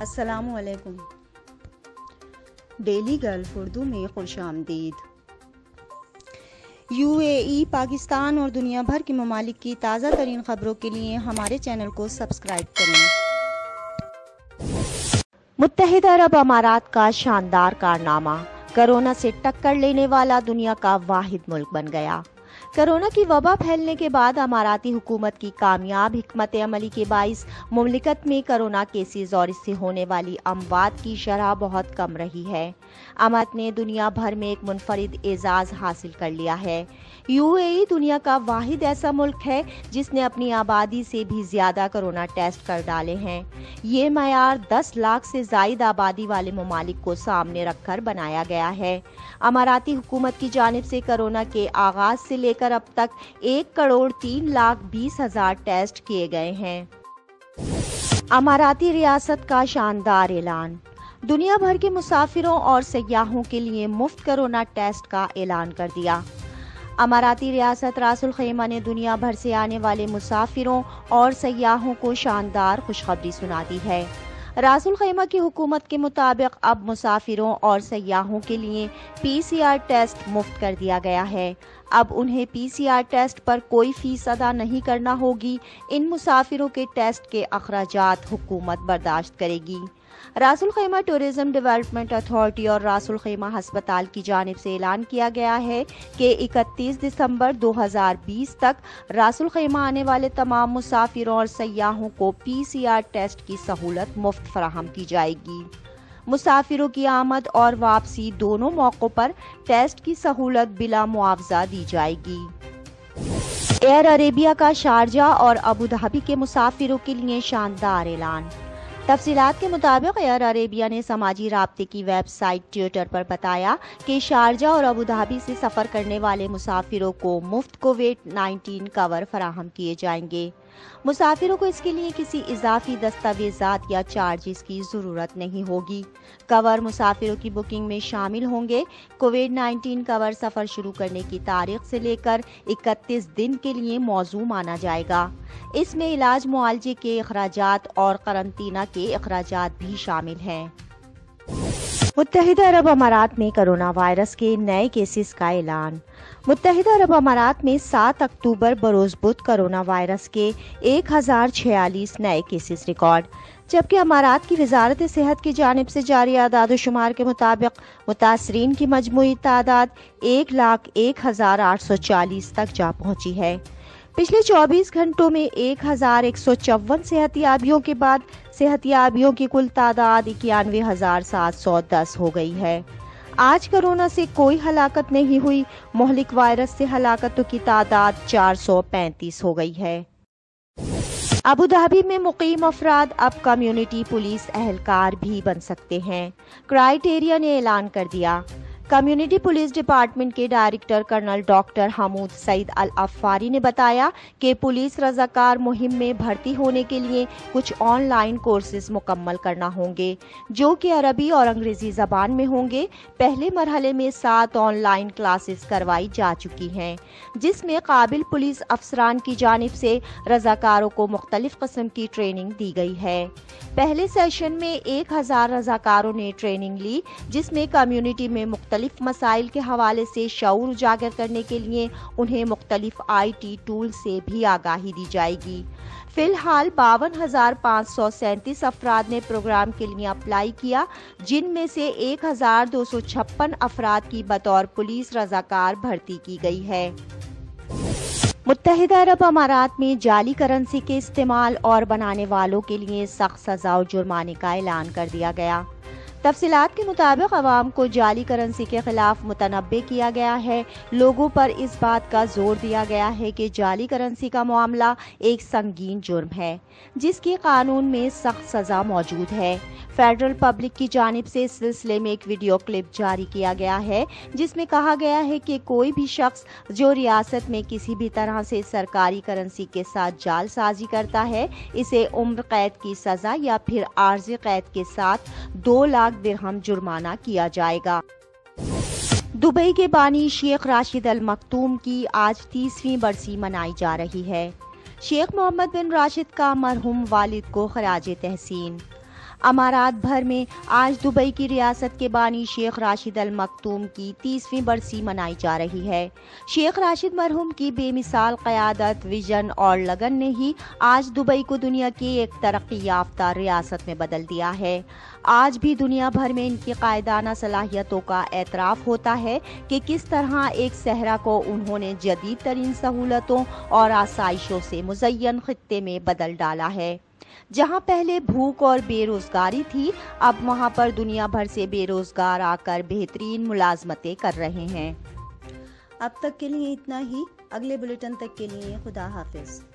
السلام علیکم۔ Daily golf Urdu میں خوش آمدید۔ UAE، پاکستان اور دنیا بھر کے ممالک کی تازہ ترین خبروں کے لیے ہمارے چینل کو سبسکرائب کریں۔ متحدہ عرب امارات کا شاندار کارنامہ، کرونا سے ٹکر لینے والا دنیا کا واحد ملک بن گیا۔ کرونا کی وبا پھیلنے کے بعد اماراتی حکومت کی کامیاب حکمت عملی کے باعث مملکت میں کرونا کیسز اور اس سے ہونے والی اموات کی شرح بہت کم رہی ہے۔ امارات نے دنیا بھر میں ایک منفرد اعزاز حاصل کر لیا ہے۔ UAE دنیا کا واحد ایسا ملک ہے جس نے اپنی آبادی سے بھی زیادہ کرونا ٹیسٹ کر ڈالے ہیں۔ یہ معیار 10 لاکھ سے زائد آبادی والے ممالک کو سامنے رکھ کر بنایا گیا ہے۔ اماراتی حکومت کی جانب سے کرونا کے آغاز سے لے کر اب تک 1,03,20,000 ٹیسٹ کیے گئے ہیں۔ اماراتی ریاست کا شاندار اعلان، دنیا بھر کے مسافروں اور سیاحوں کے لیے مفت کرونا ٹیسٹ کا اعلان کر دیا۔ اماراتی ریاست راس الخیمہ نے دنیا بھر سے آنے والے مسافروں اور سیاحوں کو شاندار خوشخبری سنا دی ہے۔ راس الخیمہ کی حکومت کے مطابق اب مسافروں اور سیاحوں کے لیے PCR ٹیسٹ مفت کر دیا گیا ہے۔ اب انہیں PCR ٹیسٹ پر کوئی فیس ادا نہیں کرنا ہوگی۔ ان مسافروں کے ٹیسٹ کے اخراجات حکومت برداشت کرے گی۔ Ras Al Khaimah tourism development authority اور راس الخیمہ ہسپتال کی جانب سے اعلان کیا گیا ہے کہ 31 دسمبر 2020 تک راس الخیمہ آنے والے تمام مسافروں اور سیاحوں کو PCR ٹیسٹ کی سہولت مفت فراہم کی جائے گی۔ مسافروں کی آمد اور واپسی دونوں موقعوں پر ٹیسٹ کی سہولت بلا معاوضہ دی جائے گی۔ ایئر عربیہ کا شارجہ اور ابوظہبی کے مسافروں کے لیے شاندار اعلان۔ تفصیلات کے مطابق ایئر عربیہ نے سماجی رابطے کی ویب سائٹ ٹویٹر پر بتایا کہ شارجہ اور ابوظہبی سے سفر کرنے والے مسافروں کو مفت کووڈ-19 کور فراہم کیے جائیں گے۔ مسافروں کو اس کے لیے کسی اضافی دستاویزات یا چارجز کی ضرورت نہیں ہوگی۔ کور مسافروں کی بکنگ میں شامل ہوں گے۔ کووڈ-19 کور سفر شروع کرنے کی تاریخ سے لے کر 31 دن کے لیے موزوں مانا جائے گا۔ اس میں علاج معالجے کے اخراجات اور قرنطینہ کے اخراجات بھی شامل ہیں۔ متحدہ عرب امارات میں کرونا وائرس کے نئے کیسز کا اعلان۔ متحدہ عرب امارات میں 7 اکتوبر بروز بدھ کرونا وائرس کے 1046 نئے کیسز ریکارڈ، جبکہ امارات کی وزارت صحت کی جانب سے جاری اعداد و شمار کے مطابق متاثرین کی مجموعی تعداد 1,01,840 تک جا پہنچی ہے۔ پچھلے 24 گھنٹوں میں 1,154 صحتیابیوں کے بعد صحتیابیوں کی کل تعداد 91,710 ہو گئی ہے۔ آج کرونا سے کوئی ہلاکت نہیں ہوئی۔ مہلک وائرس سے ہلاکتوں کی تعداد 435 ہو گئی ہے۔ ابوظہبی میں مقیم افراد اب کمیونٹی پولیس اہلکار بھی بن سکتے ہیں، کرائیٹیریا نے اعلان کر دیا۔ کمیونٹی پولیس ڈپارٹمنٹ کے ڈائریکٹر کرنل ڈاکٹر حمود سعید العفاری نے بتایا کہ پولیس رضاکار مہم میں بھرتی ہونے کے لیے کچھ آن لائن کورسز مکمل کرنا ہوں گے، جو کہ عربی اور انگریزی زبان میں ہوں گے۔ پہلے مرحلے میں 7 آن لائن کلاسز کروائی جا چکی ہیں، جس میں قابل پولیس افسران کی جانب سے رضاکاروں کو مختلف قسم کی ٹریننگ دی گئی ہے۔ پہلے سیشن میں 1000 رضاکاروں نے ٹریننگ لی، جس میں کمیونٹی میں مختلف مسائل کے حوالے سے شعور اجاگر کرنے کے لیے انہیں مختلف IT ٹول سے بھی آگاہی دی جائے گی۔ فی الحال 52,537 افراد نے پروگرام کے لیے اپلائی کیا، جن میں سے 1,256 افراد کی بطور پولیس رضاکار بھرتی کی گئی ہے۔ متحدہ عرب امارات میں جعلی کرنسی کے استعمال اور بنانے والوں کے لیے سخت سزا و جرمانے کا اعلان کر دیا گیا۔ تفصیلات کے مطابق عوام کو جعلی کرنسی کے خلاف متنبہ کیا گیا ہے۔ لوگوں پر اس بات کا زور دیا گیا ہے کہ جعلی کرنسی کا معاملہ ایک سنگین جرم ہے، جس کی قانون میں سخت سزا موجود ہے۔ فیڈرل پبلک کی جانب سے اس سلسلے میں ایک ویڈیو کلپ جاری کیا گیا ہے، جس میں کہا گیا ہے کہ کوئی بھی شخص جو ریاست میں کسی بھی طرح سے سرکاری کرنسی کے ساتھ جعل سازی کرتا ہے، اسے عمر قید کی سزا یا پھر عارضی قید کے ساتھ 2 لاکھ درہم جرمانہ کیا جائے گا۔ دبئی کے بانی شیخ راشد ال مکتوم کی آج 30ویں برسی منائی جا رہی ہے۔ شیخ محمد بن راشد کا مرحوم والد کو خراج تحسین۔ امارات بھر میں آج دبئی کی ریاست کے بانی شیخ راشد ال مکتوم کی 30ویں برسی منائی جا رہی ہے۔ شیخ راشد مرحوم کی بے مثال قیادت، ویژن اور لگن نے ہی آج دبئی کو دنیا کی ایک ترقی یافتہ ریاست میں بدل دیا ہے۔ آج بھی دنیا بھر میں ان کی قائدانہ صلاحیتوں کا اعتراف ہوتا ہے کہ کس طرح ایک صحرا کو انہوں نے جدید ترین سہولتوں اور آسائشوں سے مزین خطے میں بدل ڈالا ہے۔ جہاں پہلے بھوک اور بے روزگاری تھی، اب وہاں پر دنیا بھر سے بے روزگار آ کر بہترین ملازمتیں کر رہے ہیں۔ اب تک کے لیے اتنا ہی، اگلے بلیٹن تک کے لیے خدا حافظ۔